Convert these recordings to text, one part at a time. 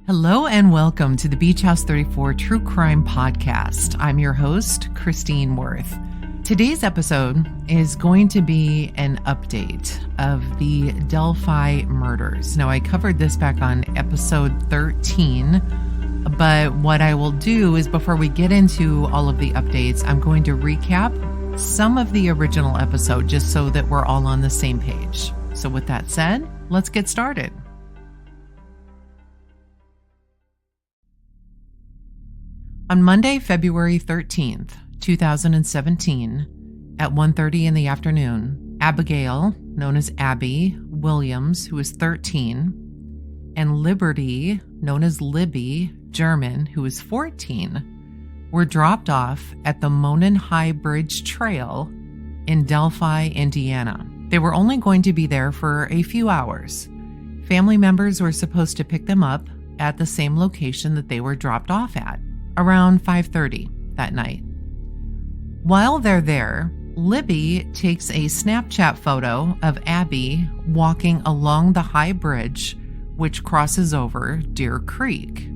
Hello and welcome to the Beach House 34 True Crime Podcast. I'm your host, Christine Worth. Today's episode is going to be an update of the Delphi murders. Now, I covered this back on episode 13, but what I will do is before we get into all of the updates, I'm going to recap some of the original episode just so that we're all on the same page. So with that said, let's get started. On Monday, February 13th, 2017, at 1:30 in the afternoon, Abigail, known as Abby Williams, who was 13, and Liberty, known as Libby German, who was 14, were dropped off at the Monon High Bridge Trail in Delphi, Indiana. They were only going to be there for a few hours. Family members were supposed to pick them up at the same location that they were dropped off at, around 5:30 that night. While they're there, Libby takes a Snapchat photo of Abby walking along the high bridge, which crosses over Deer Creek.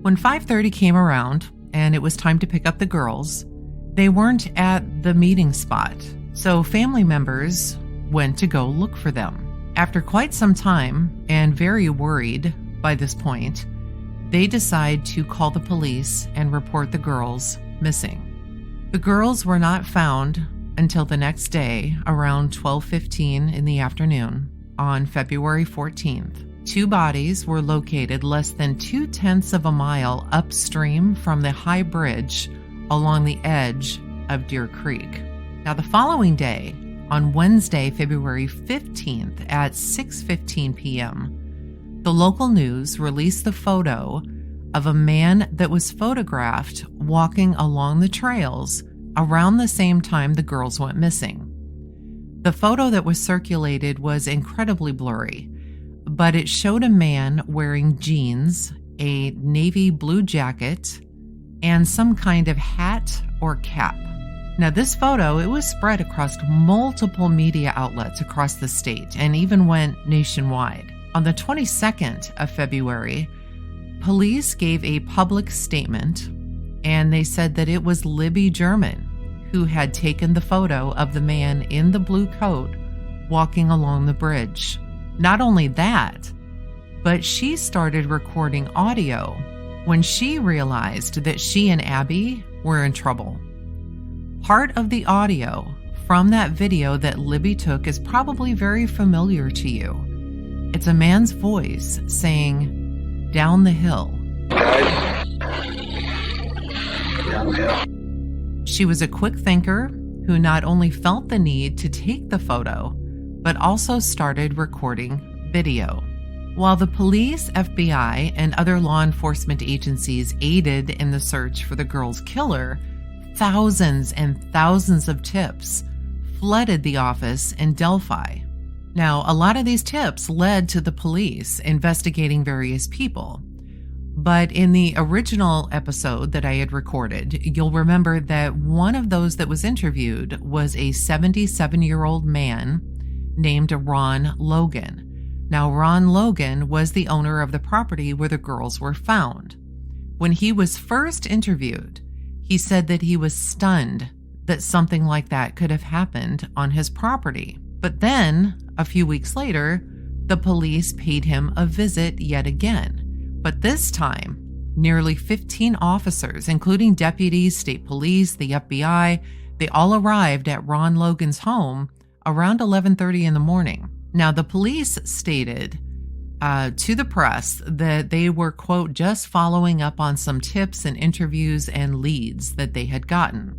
When 5:30 came around and it was time to pick up the girls, they weren't at the meeting spot, so family members went to go look for them. After quite some time, and very worried by this point, they decide to call the police and report the girls missing. The girls were not found until the next day around 12:15 in the afternoon on February 14th. Two bodies were located less than 2/10 of a mile upstream from the high bridge along the edge of Deer Creek. Now, the following day, on Wednesday, February 15th at 6:15 p.m., the local news released the photo of a man that was photographed walking along the trails around the same time the girls went missing. The photo that was circulated was incredibly blurry, but it showed a man wearing jeans, a navy blue jacket, and some kind of hat or cap. Now, this photo, it was spread across multiple media outlets across the state and even went nationwide. On the 22nd of February, police gave a public statement, and they said that it was Libby German who had taken the photo of the man in the blue coat walking along the bridge. Not only that, but she started recording audio when she realized that she and Abby were in trouble. Part of the audio from that video that Libby took is probably very familiar to you. It's a man's voice saying, "Down the hill." Guys, down the hill. She was a quick thinker who not only felt the need to take the photo, but also started recording video. While the police, FBI, and other law enforcement agencies aided in the search for the girl's killer, thousands and thousands of tips flooded the office in Delphi. Now, a lot of these tips led to the police investigating various people. But in the original episode that I had recorded, you'll remember that one of those that was interviewed was a 77-year-old man named Ron Logan. Now, Ron Logan was the owner of the property where the girls were found. When he was first interviewed, he said that he was stunned that something like that could have happened on his property. But then, a few weeks later, the police paid him a visit yet again. But this time, nearly 15 officers, including deputies, state police, the FBI, they all arrived at Ron Logan's home around 11:30 in the morning. Now, the police stated to the press that they were, quote, just following up on some tips and interviews and leads that they had gotten,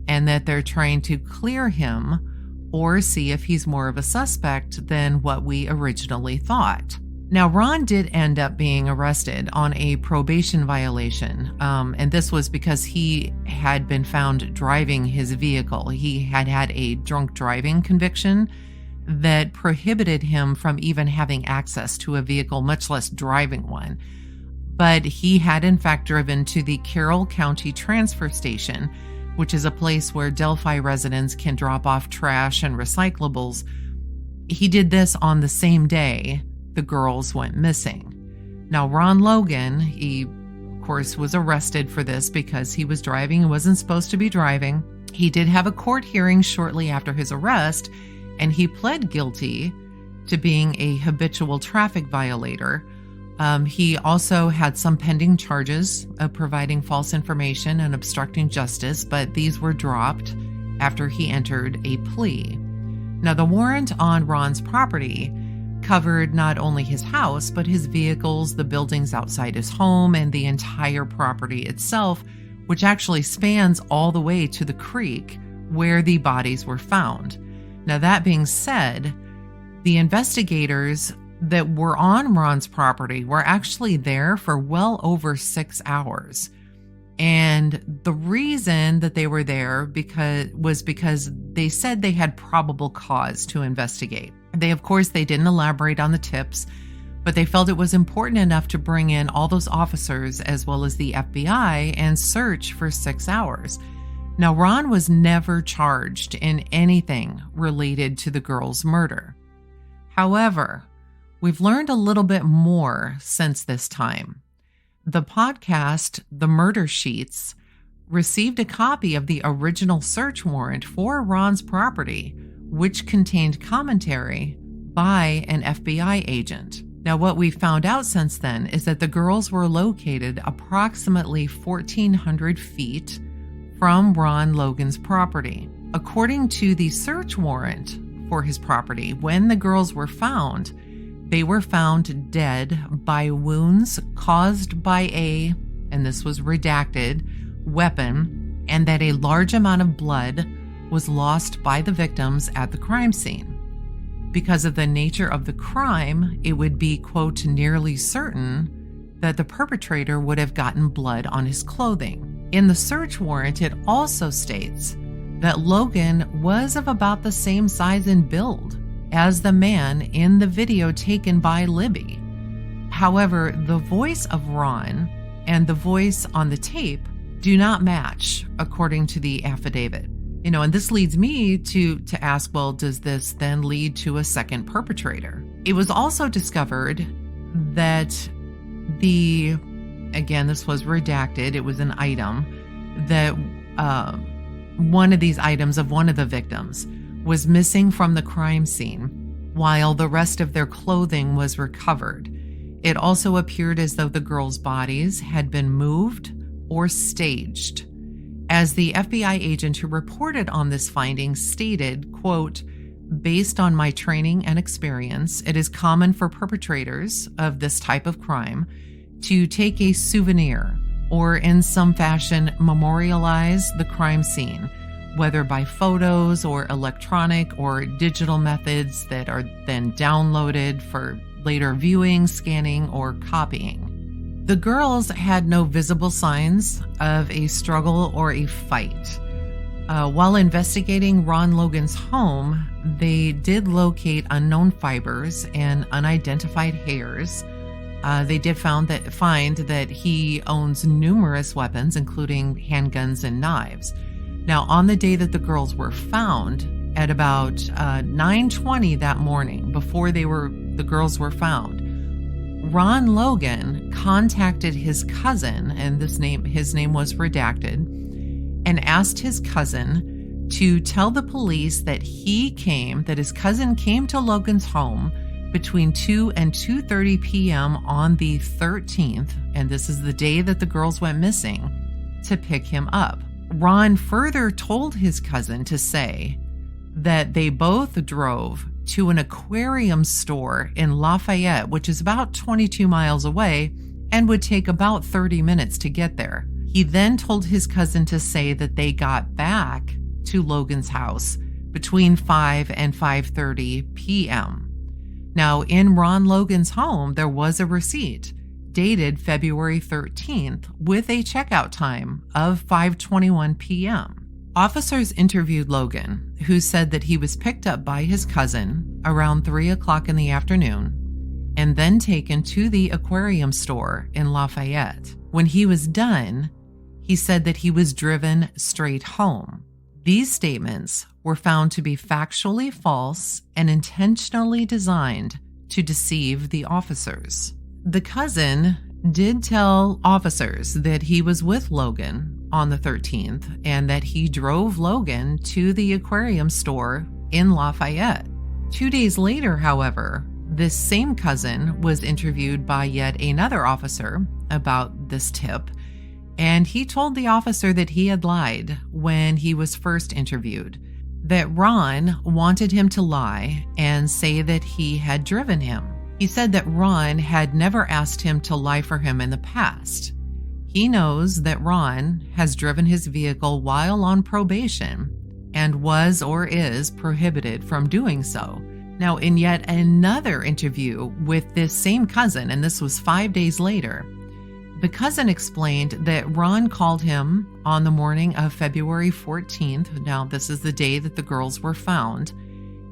and that they're trying to clear him or see if he's more of a suspect than what we originally thought. Now, Ron did end up being arrested on a probation violation, and this was because he had been found driving his vehicle. He had had a drunk driving conviction that prohibited him from even having access to a vehicle, much less driving one. But he had in fact driven to the Carroll County Transfer Station, which is a place where Delphi residents can drop off trash and recyclables. He did this on the same day the girls went missing. Now, Ron Logan, he, of course, was arrested for this because he was driving and wasn't supposed to be driving. He did have a court hearing shortly after his arrest, and he pled guilty to being a habitual traffic violator. He also had some pending charges of providing false information and obstructing justice, but these were dropped after he entered a plea. Now, the warrant on Ron's property covered not only his house, but his vehicles, the buildings outside his home, and the entire property itself, which actually spans all the way to the creek where the bodies were found. Now, that being said, the investigators that were on Ron's property were actually there for well over 6 hours. And the reason that they were there was because they said they had probable cause to investigate. Of course, they didn't elaborate on the tips, but they felt it was important enough to bring in all those officers as well as the FBI and search for 6 hours. Now, Ron was never charged in anything related to the girl's murder. However, we've learned a little bit more since this time. The podcast, The Murder Sheets, received a copy of the original search warrant for Ron's property, which contained commentary by an FBI agent. Now, what we found out since then is that the girls were located approximately 1,400 feet from Ron Logan's property. According to the search warrant for his property, when the girls were found, they were found dead by wounds caused by and this was redacted, weapon, and that a large amount of blood was lost by the victims at the crime scene. Because of the nature of the crime, it would be, quote, nearly certain that the perpetrator would have gotten blood on his clothing. In the search warrant, it also states that Logan was of about the same size and build as the man in the video taken by Libby. However, the voice of Ron and the voice on the tape do not match, according to the affidavit. And this leads me to ask, well, does this then lead to a second perpetrator? It was also discovered that again, this was redacted, it was an item, that one of these items of one of the victims was missing from the crime scene, while the rest of their clothing was recovered. It also appeared as though the girls' bodies had been moved or staged. As the FBI agent who reported on this finding stated, quote, "Based on my training and experience, it is common for perpetrators of this type of crime to take a souvenir or in some fashion memorialize the crime scene, whether by photos or electronic or digital methods that are then downloaded for later viewing, scanning, or copying." The girls had no visible signs of a struggle or a fight. While investigating Ron Logan's home, they did locate unknown fibers and unidentified hairs. They did find that he owns numerous weapons, including handguns and knives. Now, on the day that the girls were found, at about 9:20 that morning, before the girls were found, Ron Logan contacted his cousin, and his name was redacted, and asked his cousin to tell the police that his cousin came to Logan's home between 2 and 2:30 p.m. on the 13th, and this is the day that the girls went missing, to pick him up. Ron further told his cousin to say that they both drove to an aquarium store in Lafayette, which is about 22 miles away, and would take about 30 minutes to get there. He then told his cousin to say that they got back to Logan's house between 5 and 5:30 p.m. Now, in Ron Logan's home, there was a receipt dated February 13th with a checkout time of 5:21 p.m. Officers interviewed Logan, who said that he was picked up by his cousin around 3 o'clock in the afternoon and then taken to the aquarium store in Lafayette. When he was done, he said that he was driven straight home. These statements were found to be factually false and intentionally designed to deceive the officers. The cousin did tell officers that he was with Logan on the 13th and that he drove Logan to the aquarium store in Lafayette. 2 days later, however, this same cousin was interviewed by yet another officer about this tip, and he told the officer that he had lied when he was first interviewed, that Ron wanted him to lie and say that he had driven him. He said that Ron had never asked him to lie for him in the past. He knows that Ron has driven his vehicle while on probation and was or is prohibited from doing so. Now, in yet another interview with this same cousin, and this was 5 days later, the cousin explained that Ron called him on the morning of February 14th, now this is the day that the girls were found,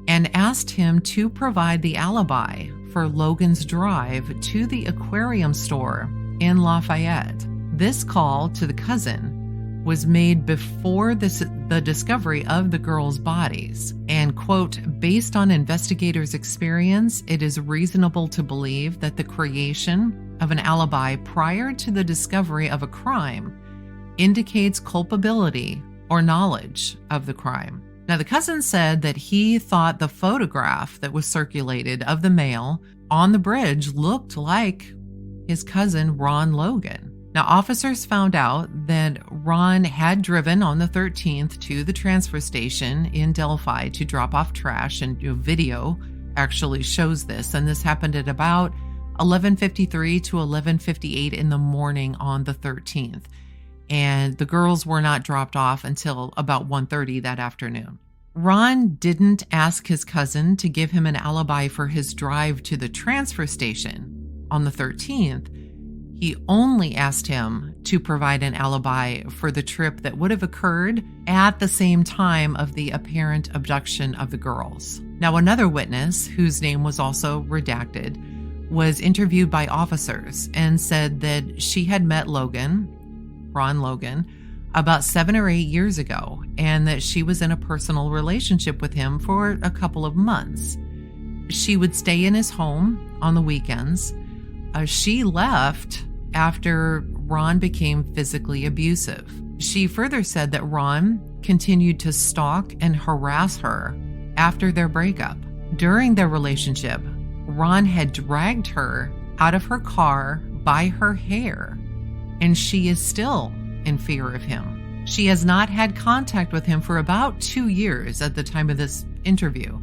and asked him to provide the alibi for Logan's drive to the aquarium store in Lafayette. This call to the cousin was made before the discovery of the girls' bodies. And, quote, based on investigators' experience, it is reasonable to believe that the creation of an alibi prior to the discovery of a crime indicates culpability or knowledge of the crime. Now, the cousin said that he thought the photograph that was circulated of the male on the bridge looked like his cousin, Ron Logan. Now, officers found out that Ron had driven on the 13th to the transfer station in Delphi to drop off trash, and video actually shows this. And this happened at about 11:53 to 11:58 in the morning on the 13th. And the girls were not dropped off until about 1:30 that afternoon. Ron didn't ask his cousin to give him an alibi for his drive to the transfer station on the 13th. He only asked him to provide an alibi for the trip that would have occurred at the same time of the apparent abduction of the girls. Now, another witness, whose name was also redacted, was interviewed by officers and said that she had met Ron Logan, about 7 or 8 years ago, and that she was in a personal relationship with him for a couple of months. She would stay in his home on the weekends. She left after Ron became physically abusive. She further said that Ron continued to stalk and harass her after their breakup. During their relationship, Ron had dragged her out of her car by her hair, and she is still in fear of him. She has not had contact with him for about 2 years at the time of this interview,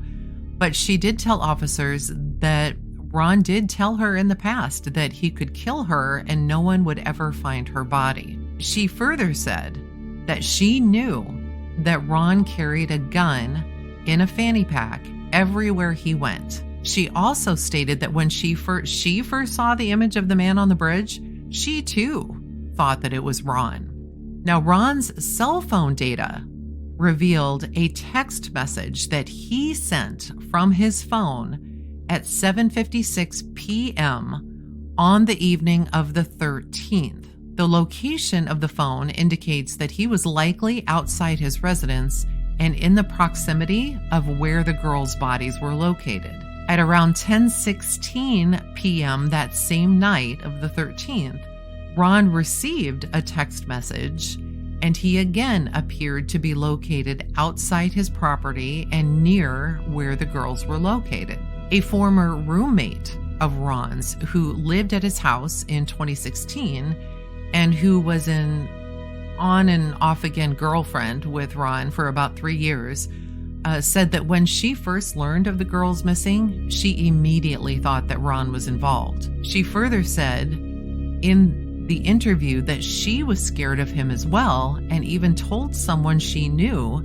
but she did tell officers that Ron did tell her in the past that he could kill her and no one would ever find her body. She further said that she knew that Ron carried a gun in a fanny pack everywhere he went. She also stated that when she first saw the image of the man on the bridge, she too thought that it was Ron. Now, Ron's cell phone data revealed a text message that he sent from his phone at 7:56 p.m. on the evening of the 13th. The location of the phone indicates that he was likely outside his residence and in the proximity of where the girls' bodies were located. At around 10:16 p.m. that same night of the 13th, Ron received a text message, and he again appeared to be located outside his property and near where the girls were located. A former roommate of Ron's, who lived at his house in 2016 and who was an on and off again girlfriend with Ron for about 3 years, said that when she first learned of the girls missing, she immediately thought that Ron was involved. She further said in the interview that she was scared of him as well, and even told someone she knew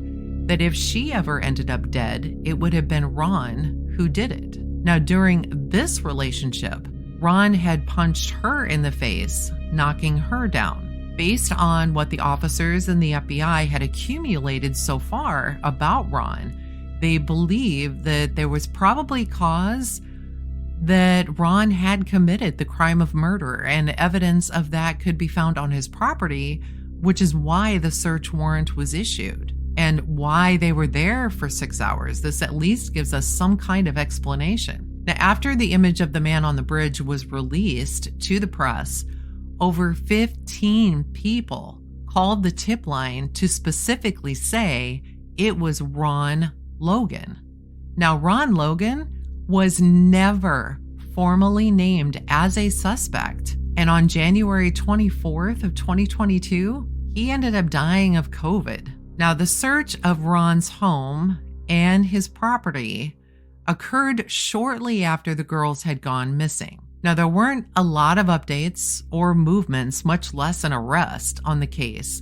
that if she ever ended up dead, it would have been Ron who did it. Now, during this relationship, Ron had punched her in the face, knocking her down. Based on what the officers and the FBI had accumulated so far about Ron, they believe that there was probably cause that Ron had committed the crime of murder, and evidence of that could be found on his property, which is why the search warrant was issued and why they were there for 6 hours. This at least gives us some kind of explanation. Now, after the image of the man on the bridge was released to the press, over 15 people called the tip line to specifically say it was Ron Logan. Now, Ron Logan was never formally named as a suspect, and on January 24th of 2022, he ended up dying of COVID. Now, the search of Ron's home and his property occurred shortly after the girls had gone missing. Now, there weren't a lot of updates or movements, much less an arrest on the case,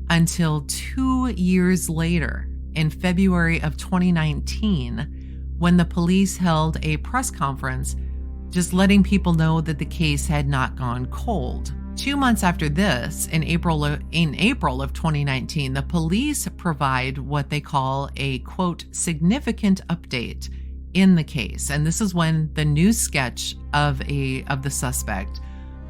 until 2 years later, in February of 2019, when the police held a press conference just letting people know that the case had not gone cold. 2 months after this, in April of 2019, the police provide what they call a, quote, significant update in the case. And this is when the new sketch of the suspect,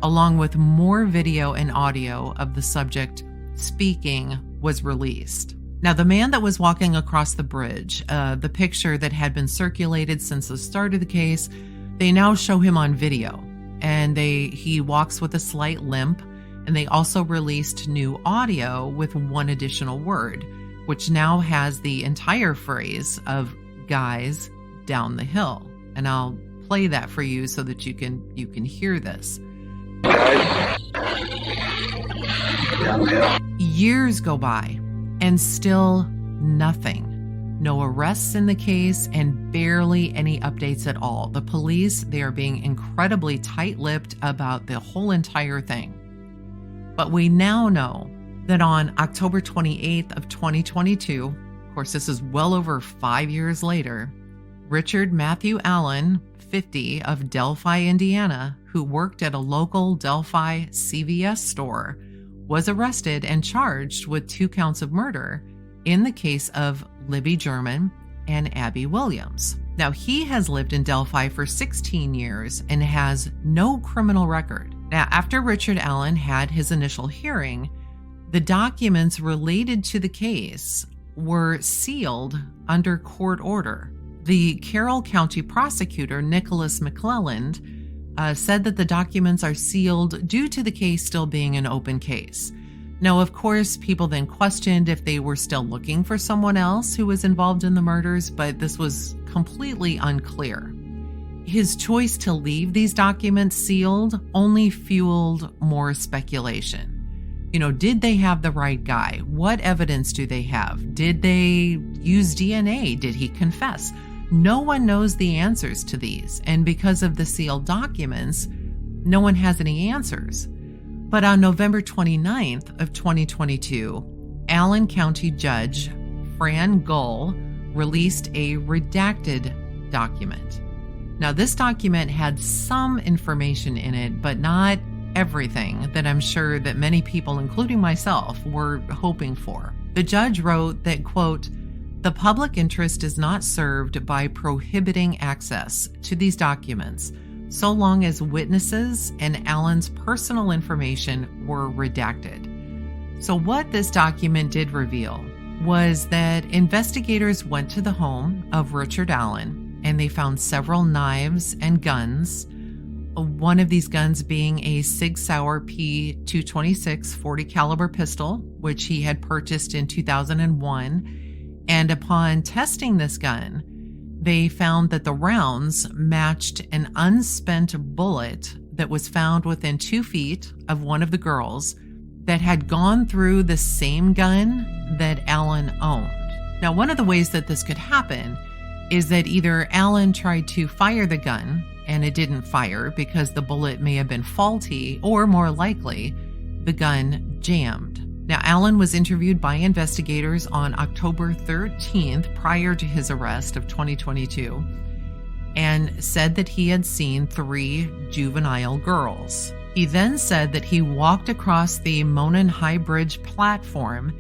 along with more video and audio of the subject speaking, was released. Now, the man that was walking across the bridge, the picture that had been circulated since the start of the case, they now show him on video, and he walks with a slight limp, and they also released new audio with one additional word, which now has the entire phrase of "guys down the hill." And I'll play that for you so that you can hear this. Years go by and still nothing. No arrests in the case and barely any updates at all. The police, they are being incredibly tight-lipped about the whole entire thing. But we now know that on October 28th of 2022, of course this is well over 5 years later, Richard Matthew Allen, 50, of Delphi, Indiana, who worked at a local Delphi CVS store, was arrested and charged with 2 counts of murder in the case of Libby German and Abby Williams. Now, he has lived in Delphi for 16 years and has no criminal record. Now, after Richard Allen had his initial hearing, the documents related to the case were sealed under court order. The Carroll County prosecutor, Nicholas McClelland, said that the documents are sealed due to the case still being an open case. Now, of course, people then questioned if they were still looking for someone else who was involved in the murders, but this was completely unclear. His choice to leave these documents sealed only fueled more speculation. Did they have the right guy? What evidence do they have? Did they use DNA? Did he confess? No one knows the answers to these, and because of the sealed documents, no one has any answers. But on November 29th of 2022, Allen County Judge Fran Gull released a redacted document. Now, this document had some information in it, but not everything that I'm sure that many people, including myself, were hoping for. The judge wrote that, quote, "The public interest is not served by prohibiting access to these documents so long as witnesses and Allen's personal information were redacted." So what this document did reveal was that investigators went to the home of Richard Allen and they found several knives and guns, one of these guns being a Sig Sauer P226 .40 caliber pistol, which he had purchased in 2001. And upon testing this gun, they found that the rounds matched an unspent bullet that was found within 2 feet of one of the girls that had gone through the same gun that Allen owned. Now, one of the ways that this could happen is that either Allen tried to fire the gun and it didn't fire because the bullet may have been faulty, or more likely, the gun jammed. Now, Allen was interviewed by investigators on October 13th, prior to his arrest of 2022, and said that he had seen 3 juvenile girls. He then said that he walked across the Monon High Bridge platform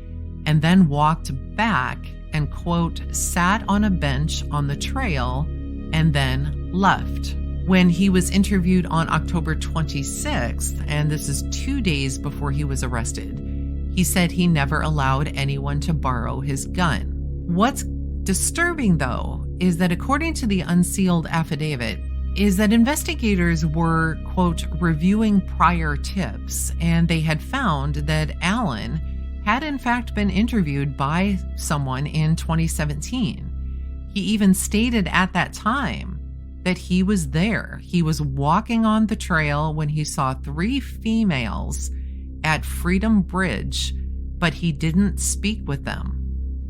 and then walked back and, quote, sat on a bench on the trail and then left. When he was interviewed on October 26th, and this is 2 days before he was arrested, he said he never allowed anyone to borrow his gun. What's disturbing, though, is that according to the unsealed affidavit, is that investigators were, quote, reviewing prior tips, and they had found that Alan had in fact been interviewed by someone in 2017. He even stated at that time that he was there. He was walking on the trail when he saw 3 females at Freedom Bridge, but he didn't speak with them.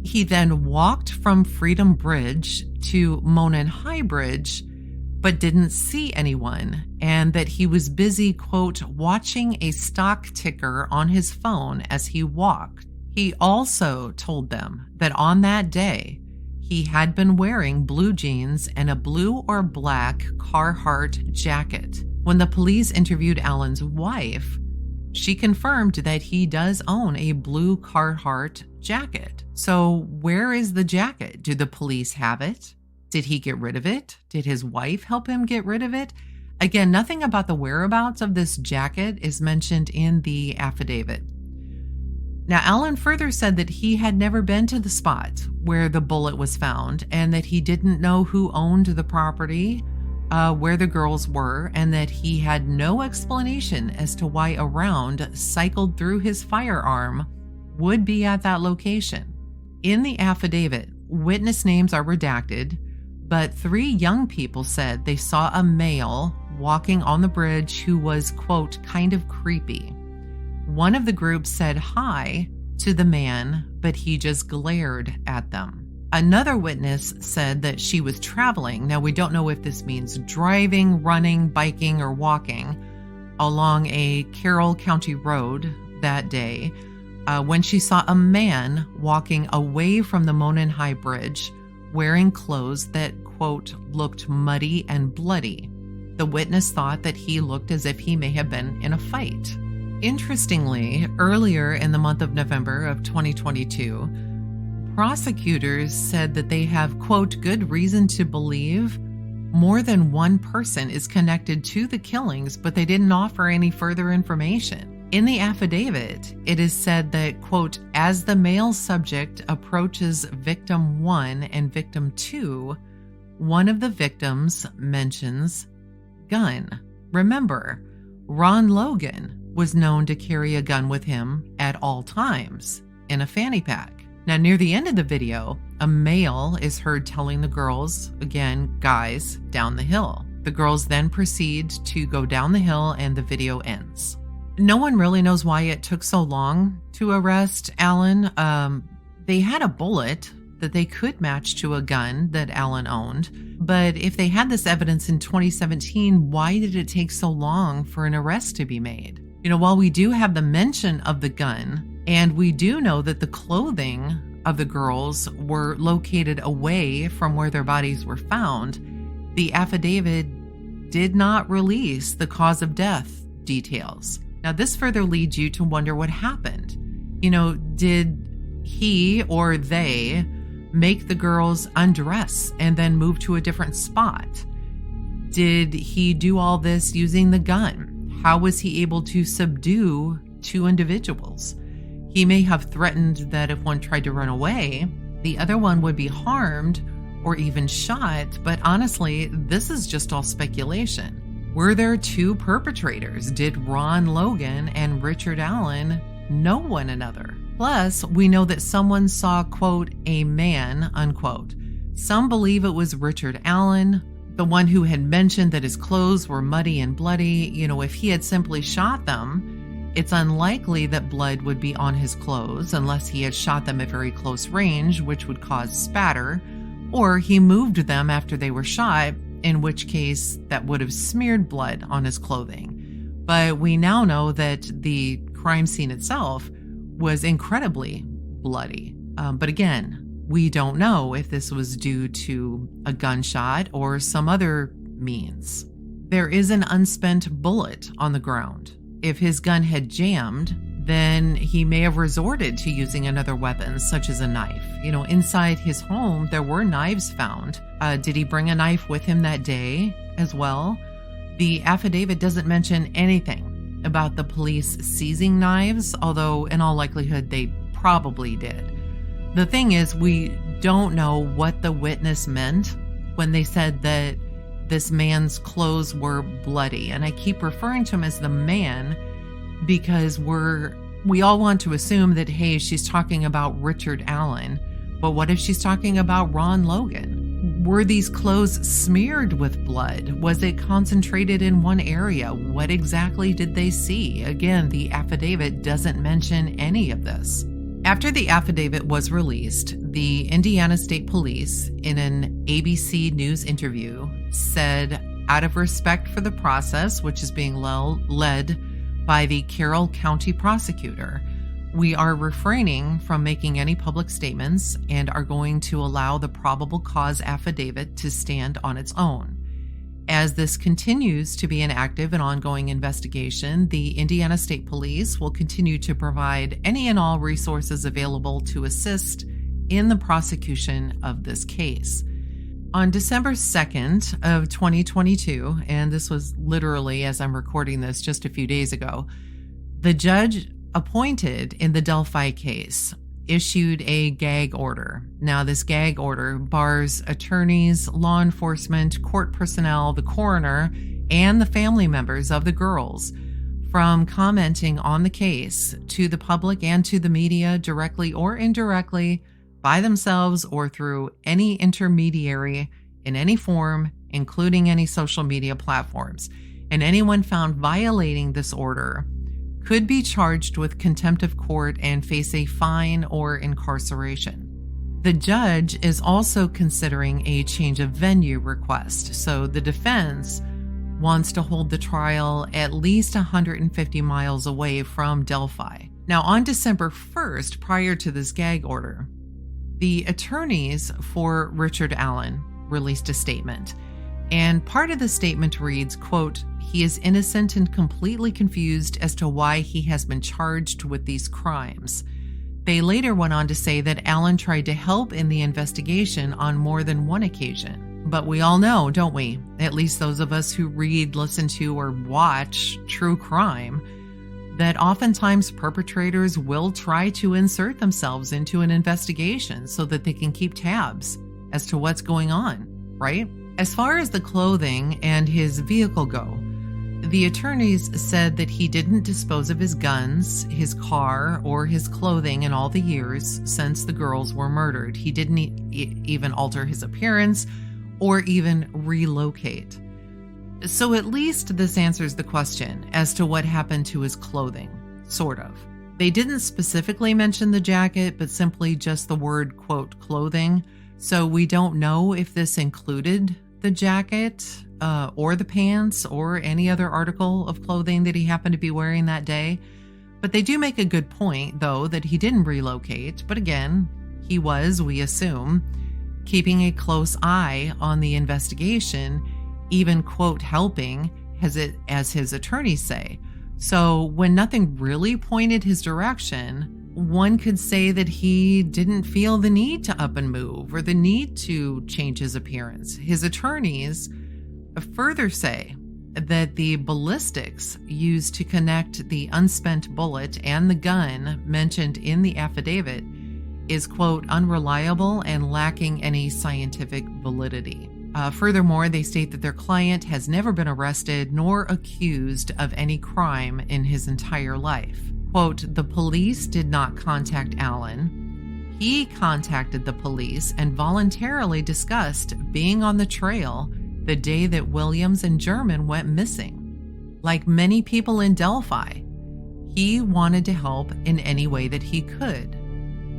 He then walked from Freedom Bridge to Monon High Bridge, but didn't see anyone, and that he was busy, quote, watching a stock ticker on his phone as he walked. He also told them that on that day, he had been wearing blue jeans and a blue or black Carhartt jacket. When the police interviewed Alan's wife, she confirmed that he does own a blue Carhartt jacket. So where is the jacket? Do the police have it? Did he get rid of it? Did his wife help him get rid of it? Again, nothing about the whereabouts of this jacket is mentioned in the affidavit. Now, Alan further said that he had never been to the spot where the bullet was found, and that he didn't know who owned the property, where the girls were, and that he had no explanation as to why a round cycled through his firearm would be at that location. In the affidavit, witness names are redacted, but 3 young people said they saw a male walking on the bridge who was, quote, kind of creepy. One of the group said hi to the man, but he just glared at them. Another witness said that she was traveling. Now, we don't know if this means driving, running, biking, or walking along a Carroll County road that day when she saw a man walking away from the Monon High Bridge wearing clothes that, quote, looked muddy and bloody. The witness thought that he looked as if he may have been in a fight. Interestingly, earlier in the month of November of 2022, prosecutors said that they have, quote, good reason to believe more than one person is connected to the killings, but they didn't offer any further information. In the affidavit, it is said that, quote, as the male subject approaches victim 1 and victim 2, one of the victims mentions gun. Remember, Ron Logan was known to carry a gun with him at all times in a fanny pack. Now, near the end of the video, a male is heard telling the girls, again, guys, down the hill. The girls then proceed to go down the hill and the video ends. No one really knows why it took so long to arrest Alan. They had a bullet that they could match to a gun that Alan owned. But if they had this evidence in 2017, why did it take so long for an arrest to be made? You know, while we do have the mention of the gun, and we do know that the clothing of the girls were located away from where their bodies were found, the affidavit did not release the cause of death details. Now, this further leads you to wonder what happened. You know, did he or they make the girls undress and then move to a different spot? Did he do all this using the gun? How was he able to subdue 2 individuals? He may have threatened that if one tried to run away, the other one would be harmed or even shot, but honestly, this is just all speculation. Were there 2 perpetrators? Did Ron Logan and Richard Allen know one another? Plus, we know that someone saw, quote, a man, unquote. Some believe it was Richard Allen, the one who had mentioned that his clothes were muddy and bloody. You know, if he had simply shot them, it's unlikely that blood would be on his clothes unless he had shot them at very close range, which would cause spatter, or he moved them after they were shot, in which case that would have smeared blood on his clothing. But we now know that the crime scene itself was incredibly bloody. But again, we don't know if this was due to a gunshot or some other means. There is an unspent bullet on the ground. If his gun had jammed, then he may have resorted to using another weapon, such as a knife. You know, inside his home, there were knives found. Did he bring a knife with him that day as well? The affidavit doesn't mention anything about the police seizing knives, although in all likelihood they probably did. The thing is, we don't know what the witness meant when they said that this man's clothes were bloody. And I keep referring to him as the man because we all want to assume that, hey, she's talking about Richard Allen. But what if she's talking about Ron Logan? Were these clothes smeared with blood? Was it concentrated in one area? What exactly did they see? Again, the affidavit doesn't mention any of this. After the affidavit was released, the Indiana State Police, in an ABC News interview, said, out of respect for the process, which is being led by the Carroll County prosecutor, we are refraining from making any public statements and are going to allow the probable cause affidavit to stand on its own. As this continues to be an active and ongoing investigation, the Indiana State Police will continue to provide any and all resources available to assist in the prosecution of this case. On December 2nd of 2022, and this was literally as I'm recording this just a few days ago, the judge appointed in the Delphi case issued a gag order. Now, this gag order bars attorneys, law enforcement, court personnel, the coroner, and the family members of the girls from commenting on the case to the public and to the media directly or indirectly by themselves or through any intermediary in any form, including any social media platforms. And anyone found violating this order could be charged with contempt of court and face a fine or incarceration. The judge is also considering a change of venue request. So the defense wants to hold the trial at least 150 miles away from Delphi. Now, on December 1st, prior to this gag order, the attorneys for Richard Allen released a statement. And part of the statement reads, quote, "He is innocent and completely confused as to why he has been charged with these crimes." They later went on to say that Allen tried to help in the investigation on more than one occasion. But we all know, don't we, at least those of us who read, listen to, or watch true crime, that oftentimes perpetrators will try to insert themselves into an investigation so that they can keep tabs as to what's going on, right? As far as the clothing and his vehicle go, the attorneys said that he didn't dispose of his guns, his car, or his clothing in all the years since the girls were murdered. He didn't even alter his appearance or even relocate. So at least this answers the question as to what happened to his clothing, sort of. They didn't specifically mention the jacket, but simply just the word, quote, clothing. So we don't know if this included the jacket or the pants or any other article of clothing that he happened to be wearing that day. But they do make a good point, though, that he didn't relocate. But again, he was, we assume, keeping a close eye on the investigation, even, quote, helping, as his attorneys say. So when nothing really pointed his direction, one could say that he didn't feel the need to up and move or the need to change his appearance. His attorneys further say that the ballistics used to connect the unspent bullet and the gun mentioned in the affidavit is, quote, unreliable and lacking any scientific validity. Furthermore, they state that their client has never been arrested nor accused of any crime in his entire life. Quote, the police did not contact Allen. He contacted the police and voluntarily discussed being on the trail the day that Williams and German went missing. Like many people in Delphi, he wanted to help in any way that he could.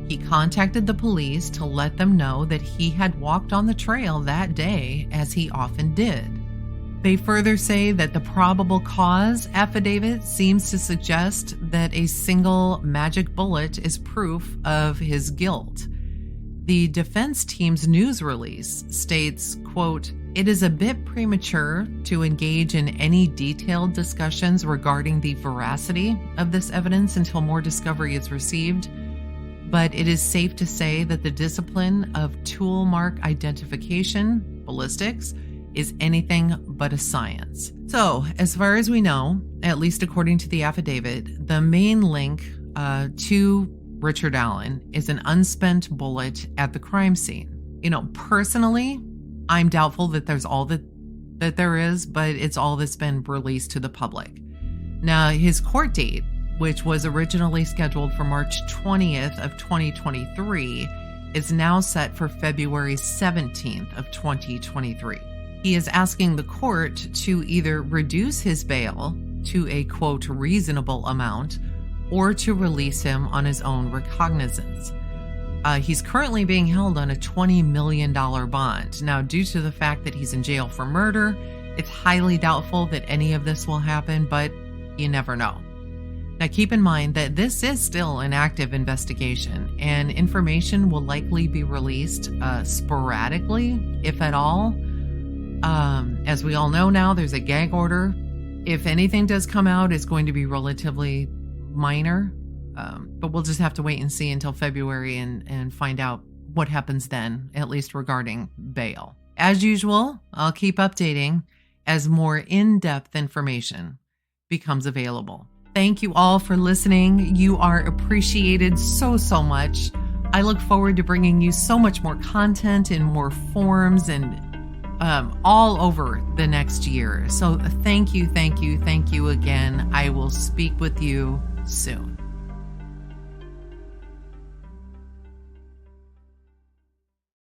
He contacted the police to let them know that he had walked on the trail that day, as he often did. They further say that the probable cause affidavit seems to suggest that a single magic bullet is proof of his guilt. The defense team's news release states, quote, it is a bit premature to engage in any detailed discussions regarding the veracity of this evidence until more discovery is received. But it is safe to say that the discipline of tool mark identification, ballistics, is anything but a science. So, as far as we know, at least according to the affidavit, the main link to Richard Allen is an unspent bullet at the crime scene. You know, personally, I'm doubtful that there's all that there is, but it's all that's been released to the public. Now, his court date, which was originally scheduled for March 20th of 2023, is now set for February 17th of 2023. He is asking the court to either reduce his bail to a, quote, reasonable amount, or to release him on his own recognizance. He's currently being held on a $20 million bond. Now, due to the fact that he's in jail for murder, it's highly doubtful that any of this will happen, but you never know. Now, keep in mind that this is still an active investigation, and information will likely be released sporadically, if at all. As we all know now, there's a gag order. If anything does come out, it's going to be relatively minor, but we'll just have to wait and see until February and find out what happens then, at least regarding bail. As usual, I'll keep updating as more in-depth information becomes available. Thank you all for listening. You are appreciated so much. I look forward to bringing you so much more content in more forms and all over the next year. So thank you again. I will speak with you soon.